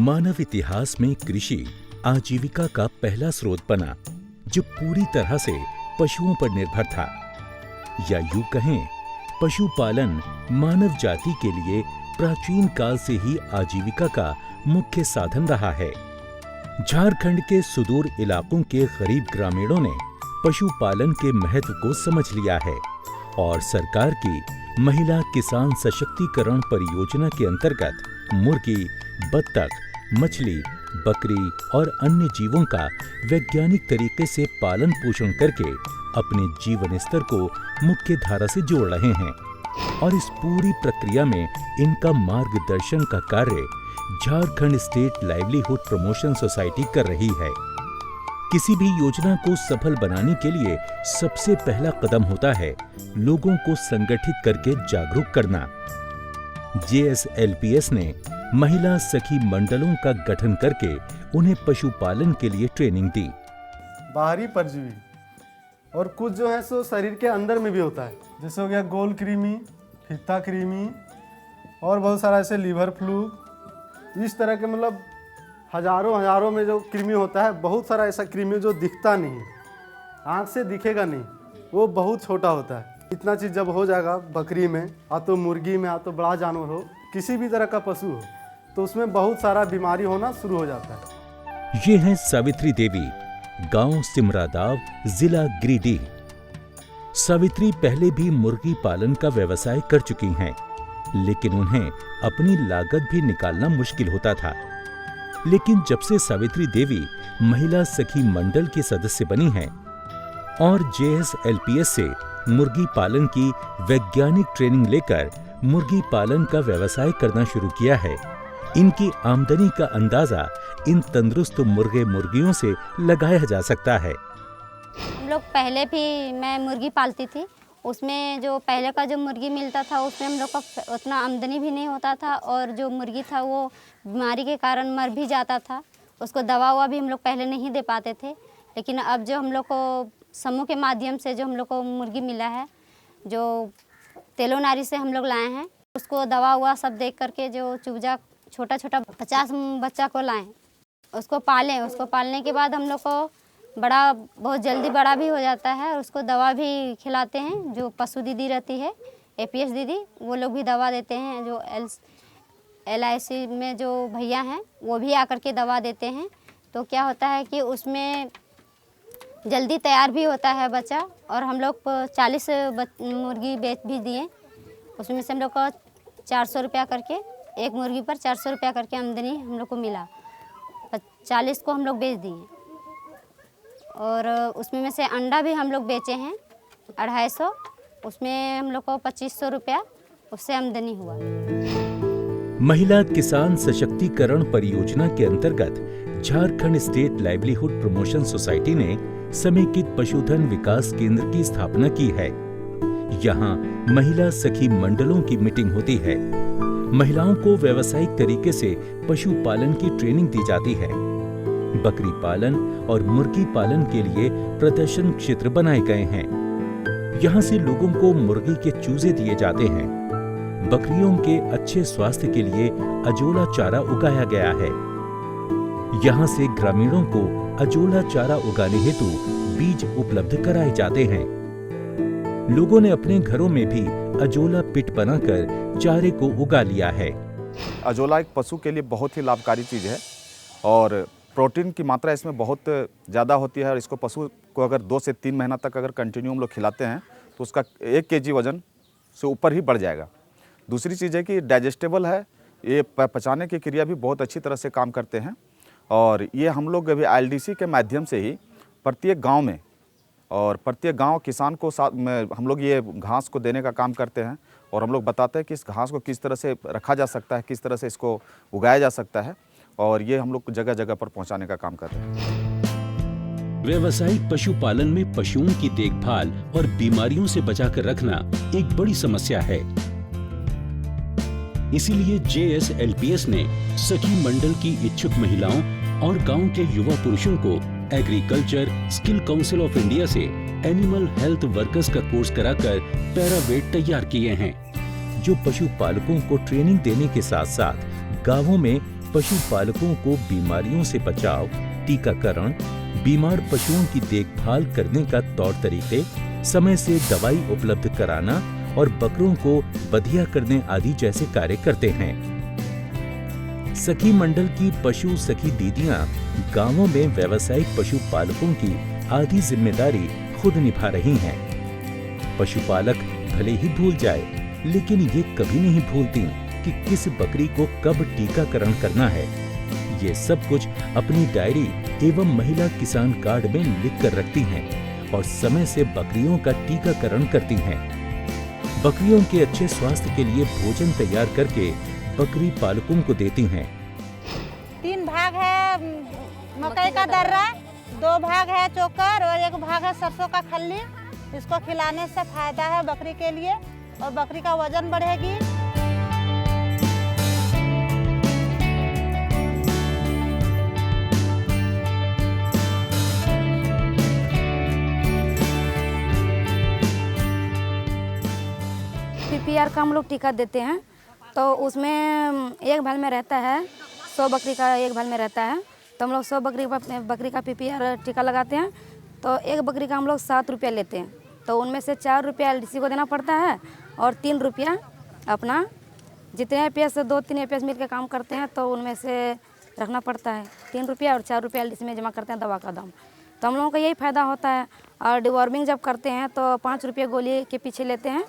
मानव इतिहास में कृषि आजीविका का पहला स्रोत बना, जो पूरी तरह से पशुओं पर निर्भर था। या यूं कहें, पशुपालन मानव जाति के लिए प्राचीन काल से ही आजीविका का मुख्य साधन रहा है। झारखंड के सुदूर इलाकों के गरीब ग्रामीणों ने पशुपालन के महत्व को समझ लिया है और सरकार की महिला किसान सशक्तिकरण परियोजना के अंतर्गत मुर्गी, बत्तख, मछली, बकरी और अन्य जीवों का वैज्ञानिक तरीके से पालन पोषण करके अपने जीवन स्तर को मुख्य धारा से जोड़ रहे हैं और इस पूरी प्रक्रिया में इनका मार्गदर्शन का कार्य Jharkhand state livelihood promotion society कर रही है। किसी भी योजना को सफल बनाने के लिए सबसे पहला कदम होता है लोगों को संगठित करके जागरूक करना। JSLPS ने महिला सखी मंडलों का गठन करके उन्हें पशुपालन के लिए ट्रेनिंग दी। बाहरी परजीवी और कुछ जो है सो शरीर के अंदर में भी होता है, जैसे हो गया गोल कृमि, फित्ता कृमि और बहुत सारा ऐसे लीवर फ्लूक, इस तरह के मतलब हजारों में जो कृमि होता है। बहुत सारा ऐसा कृमि जो दिखता नहीं है, आँख से दिखेगा नहीं, वो बहुत छोटा होता है। इतना चीज़ जब हो जाएगा बकरी में, या तो मुर्गी में, या तो बड़ा जानवर हो, किसी भी तरह का पशु हो, तो उसमें बहुत सारा बीमारी होना शुरू हो जाता है। ये हैं सावित्री देवी, गांव सिमरादाव, जिला गिरिडीह। सावित्री पहले भी मुर्गी पालन का व्यवसाय कर चुकी हैं, लेकिन उन्हें अपनी लागत भी निकालना मुश्किल होता था। लेकिन जब से सावित्री देवी महिला सखी मंडल के सदस्य बनी हैं और JSLPS से मुर्गी पालन की वैज्ञानिक ट्रेनिंग लेकर मुर्गी पालन का व्यवसाय करना शुरू किया है, इनकी आमदनी का अंदाजा इन तंदुरुस्त मुर्गे मुर्गियों से लगाया जा सकता है। हम लोग पहले भी मैं मुर्गी पालती थी, उसमें जो पहले का जो मुर्गी मिलता था उसमें हम लोग का उतना आमदनी भी नहीं होता था और जो मुर्गी था वो बीमारी के कारण मर भी जाता था। उसको दवा भी हम लोग पहले नहीं दे पाते थे। लेकिन अब जो हम लोग को समूह के माध्यम से जो हम लोग को मुर्गी मिला है, जो तेलोनारी से हम लोग लाए हैं, उसको दवा सब देख करके जो चूजा छोटा 50 बच्चा को लाएं, उसको पालें। उसको पालने के बाद हम लोग को बड़ा बहुत जल्दी बड़ा भी हो जाता है और उसको दवा भी खिलाते हैं। जो पशु दीदी रहती है, APS दीदी, वो लोग भी दवा देते हैं। जो LIC में जो भैया हैं वो भी आकर के दवा देते हैं। तो क्या होता है कि उसमें जल्दी तैयार भी होता है बच्चा। और हम लोग 40 मुर्गी बेच भी दिए, उसमें से हम लोग को 400 रुपया करके, एक मुर्गी पर 400 रुपया करके आमदनी हम लोग को मिला। 40 को हम लोग बेच दिए और उसमें से अंडा भी हम लोग बेचे हैं 250, उसमें हम लोग को 2500 रुपया उससे आमदनी हुआ। महिला किसान सशक्तिकरण परियोजना के अंतर्गत Jharkhand state livelihood promotion society ने समेकित पशुधन विकास केंद्र की स्थापना की है। यहाँ महिला सखी मंडलों की मीटिंग होती है। महिलाओं को व्यावसायिक तरीके से पशुपालन की ट्रेनिंग दी जाती है। बकरी पालन और मुर्गी पालन के लिए प्रदर्शन क्षेत्र बनाए गए हैं। यहाँ से लोगों को मुर्गी के चूजे दिए जाते हैं। बकरियों के अच्छे स्वास्थ्य के लिए अजोला चारा उगाया गया है। यहाँ से ग्रामीणों को अजोला चारा उगाने हेतु बीज उपलब्ध कराए जाते हैं। लोगों ने अपने घरों में भी अजोला पिट बनाकर चारे को उगा लिया है। अजोला एक पशु के लिए बहुत ही लाभकारी चीज़ है और प्रोटीन की मात्रा इसमें बहुत ज़्यादा होती है और इसको पशु को अगर 2 से 3 महीना तक अगर कंटिन्यू हम लोग खिलाते हैं तो उसका 1 kg वजन से ऊपर ही बढ़ जाएगा। दूसरी चीज़ है कि डाइजेस्टेबल है, ये पचाने की क्रिया भी बहुत अच्छी तरह से काम करते हैं और ये हम लोग अभी ILDC के माध्यम से ही प्रत्येक गाँव में और प्रत्येक गांव किसान को साथ में हम लोग ये घास को देने का काम करते हैं और हम लोग बताते हैं कि इस घास को किस तरह से रखा जा सकता है, किस तरह से इसको उगाया जा सकता है और ये हम लोग जगह जगह पर पहुंचाने का काम कर रहे हैं। व्यावसायिक पशुपालन में पशुओं की देखभाल और बीमारियों से बचाकर रखना एक बड़ी समस्या है। इसीलिए JSLPS ने सखी मंडल की इच्छुक महिलाओं और गांव के युवा पुरुषों को agriculture skill council of India से एनिमल हेल्थ वर्कर्स का कोर्स कराकर पैरावेट तैयार किए हैं, जो पशुपालकों को ट्रेनिंग देने के साथ साथ गांवों में पशुपालकों को बीमारियों से बचाव, टीकाकरण, बीमार पशुओं की देखभाल करने का तौर तरीके, समय से दवाई उपलब्ध कराना और बकरों को बधिया करने आदि जैसे कार्य करते हैं। सखी मंडल की पशु सखी दीदियां गांवों में व्यावसायिक पशुपालकों की आधी जिम्मेदारी खुद निभा रही हैं। पशुपालक भले ही भूल जाए, लेकिन ये कभी नहीं भूलती कि किस बकरी को कब टीकाकरण करना है। ये सब कुछ अपनी डायरी एवं महिला किसान कार्ड में लिख कर रखती हैं और समय से बकरियों का टीकाकरण करती हैं। बकरियों के अच्छे स्वास्थ्य के लिए भोजन तैयार करके बकरी पालकों को देती हैं। 3 भाग है मकई का दर्रा, 2 भाग है चोकर और 1 भाग है सरसों का खल्ली। इसको खिलाने से फायदा है बकरी के लिए और बकरी का वजन बढ़ेगी। पीपीआर का हम लोग टीका देते हैं, तो उसमें एक भाल में रहता है 100 बकरी का, एक भाल में रहता है, तो हम लोग 100 बकरी का पीपीआर टीका लगाते हैं। तो एक बकरी का हम लोग 7 रुपया लेते हैं, तो उनमें से 4 रुपया एलडीसी को देना पड़ता है और 3 रुपया अपना जितने एपीएस 2-3 एपीएस मिल के काम करते हैं तो उनमें से रखना पड़ता है। 3 रुपया और 4 रुपया एलडीसी में जमा करते हैं दवा का दाम। तो हम लोगों का यही फ़ायदा होता है। और डिवॉर्मिंग जब करते हैं तो 5 रुपये गोली के पीछे लेते हैं,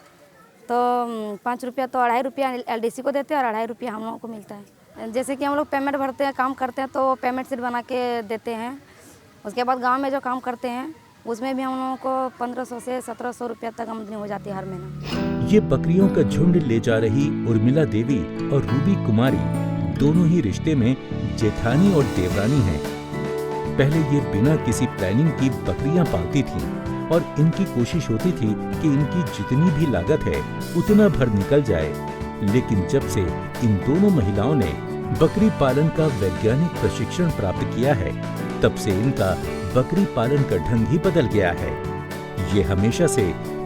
तो 5 रुपया तो 2.5 रुपया एलडीसी को देते हैं और 2.5 रुपया हम लोगों को मिलता है। जैसे कि हम लोग पेमेंट भरते हैं, काम करते हैं तो पेमेंट सीट बना के देते हैं। उसके बाद गांव में जो काम करते हैं उसमें भी हम लोगों को 1500 से 1700 रुपया तक आमदनी हो जाती है हर महीना। ये बकरियों का झुंड ले जा रही उर्मिला देवी और रूबी कुमारी दोनों ही रिश्ते में जेठानी और देवरानी हैं। पहले ये बिना किसी प्लानिंग की बकरियां पालती थीं और इनकी कोशिश होती थी कि इनकी जितनी भी लागत है उतना भर निकल जाए। लेकिन जब से इन दोनों महिलाओं ने बकरी पालन का वैज्ञानिक प्रशिक्षण प्राप्त किया है, तब से इनका बकरी पालन का ढंग ही बदल गया है। ये हमेशा से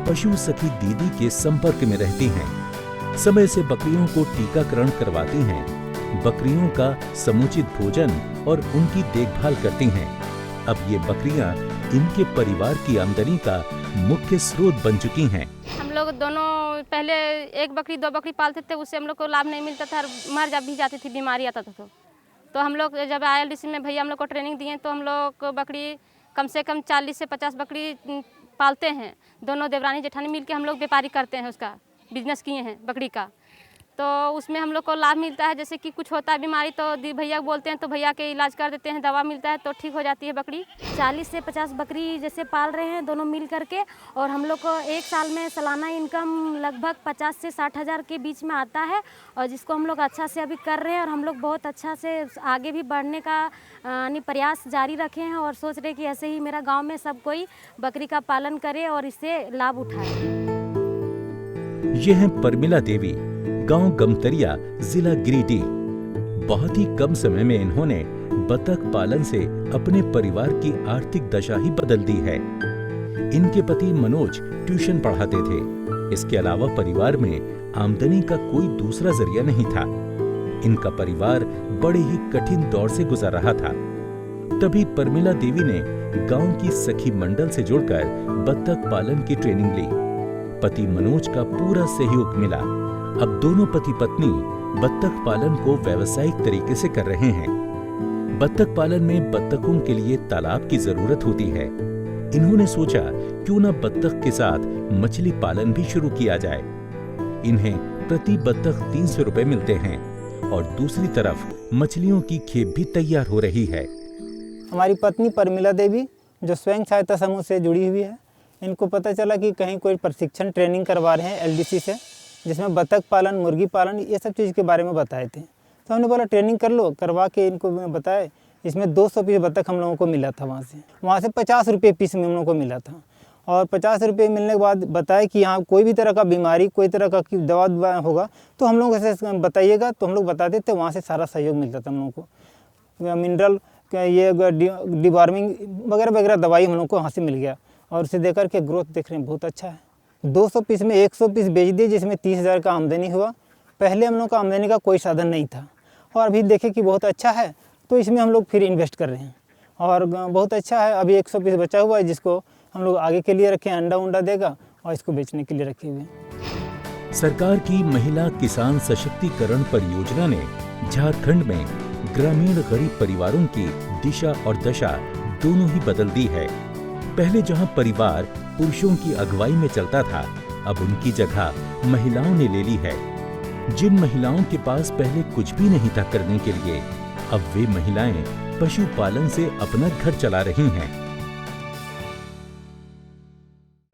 पशु सखी दीदी के संपर्क में रहती हैं, समय से बकरियों को टीकाकरण करवाती हैं, बकरियों का समुचित भोजन और उनकी देखभाल करती हैं। अब ये बकरियां इनके परिवार की आमदनी का मुख्य स्रोत बन चुकी हैं। हम लोग दोनों पहले 1 बकरी 2 बकरी पालते थे, उससे हम लोग को लाभ नहीं मिलता था, मर जब भी जाती थी, बीमारी आता था। तो हम लोग जब ILDC में भैया हम लोग को ट्रेनिंग दिए तो हम लोग बकरी कम से कम 40 से 50 बकरी पालते हैं। दोनों देवरानी जेठानी मिल के हम लोग व्यापारी करते हैं, उसका बिजनेस किए हैं बकरी का। तो उसमें हम लोग को लाभ मिलता है। जैसे कि कुछ होता है बीमारी तो भैया बोलते हैं तो भैया के इलाज कर देते हैं, दवा मिलता है तो ठीक हो जाती है बकरी। 40 से 50 बकरी जैसे पाल रहे हैं दोनों मिल करके, और हम लोग को एक साल में सालाना इनकम लगभग 50 से 60 हज़ार के बीच में आता है, और जिसको हम लोग अच्छा से अभी कर रहे हैं और हम लोग बहुत अच्छा से आगे भी बढ़ने का प्रयास जारी रखे हैं और सोच रहे हैं कि ऐसे ही मेरा गाँव में सब कोई बकरी का पालन करे और इससे लाभ उठाए। ये हैं परमिला देवी, गांव गमतरिया, जिला गिरिडीह। बहुत ही कम समय में इन्होंने बतख पालन से अपने परिवार की आर्थिक दशा ही बदल दी है। इनके पति मनोज ट्यूशन पढ़ाते थे। इसके अलावा परिवार में आमदनी का कोई दूसरा जरिया नहीं था। इनका परिवार बड़े ही कठिन दौर से गुजर रहा था। तभी परमिला देवी ने गांव की सखी मंडल से जुड़कर बतख पालन की ट्रेनिंग ली। पति मनोज का पूरा सहयोग मिला। अब दोनों पति पत्नी बत्तख पालन को व्यावसायिक तरीके से कर रहे हैं। बत्तख पालन में बत्तखों के लिए तालाब की जरूरत होती है। इन्होंने सोचा क्यों न बत्तख के साथ मछली पालन भी शुरू किया जाए। इन्हें प्रति बत्तख 300 रुपए मिलते हैं और दूसरी तरफ मछलियों की खेप भी तैयार हो रही है। हमारी पत्नी परमिला देवी जो स्वयं सहायता समूह से जुड़ी हुई है, इनको पता चला कि कहीं कोई प्रशिक्षण ट्रेनिंग करवा रहे हैं LDC से, जिसमें बतख पालन, मुर्गी पालन, ये सब चीज़ के बारे में बताए थे। तो हमने बोला ट्रेनिंग कर लो, करवा के इनको बताए। इसमें 200 पीस बतख हम लोगों को मिला था। वहाँ से 50 रुपये पीस में हम लोगों को मिला था। और 50 रुपये मिलने के बाद बताए कि यहाँ कोई भी तरह का बीमारी, कोई तरह का दवा होगा तो हम लोग ऐसे बताइएगा, तो हम लोग बता देते। वहाँ से सारा सहयोग मिलता था हम लोगों को। मिनरल ये डिवॉर्मिंग वगैरह वगैरह दवाई हम लोग को वहाँ से मिल गया, और उसे देकर के ग्रोथ देख रहे हैं, बहुत अच्छा है। 200 पीस में 100 पीस बेच दिए, जिसमें 30 हज़ार का आमदनी हुआ। पहले हम लोग का आमदनी का कोई साधन नहीं था, और अभी देखें कि बहुत अच्छा है, तो इसमें हम लोग फिर इन्वेस्ट कर रहे हैं और बहुत अच्छा है। अभी 100 पीस बचा हुआ है जिसको हम लोग आगे के लिए रखें, अंडा उंडा देगा और इसको बेचने के लिए रखे हुए हैं। सरकार की महिला किसान सशक्तिकरण परियोजना ने झारखंड में ग्रामीण गरीब परिवारों की दिशा और दशा दोनों ही बदल दी है। पहले जहां परिवार पुरुषों की अगुवाई में चलता था, अब उनकी जगह महिलाओं ने ले ली है। जिन महिलाओं के पास पहले कुछ भी नहीं था करने के लिए, अब वे महिलाएं पशुपालन से अपना घर चला रही हैं।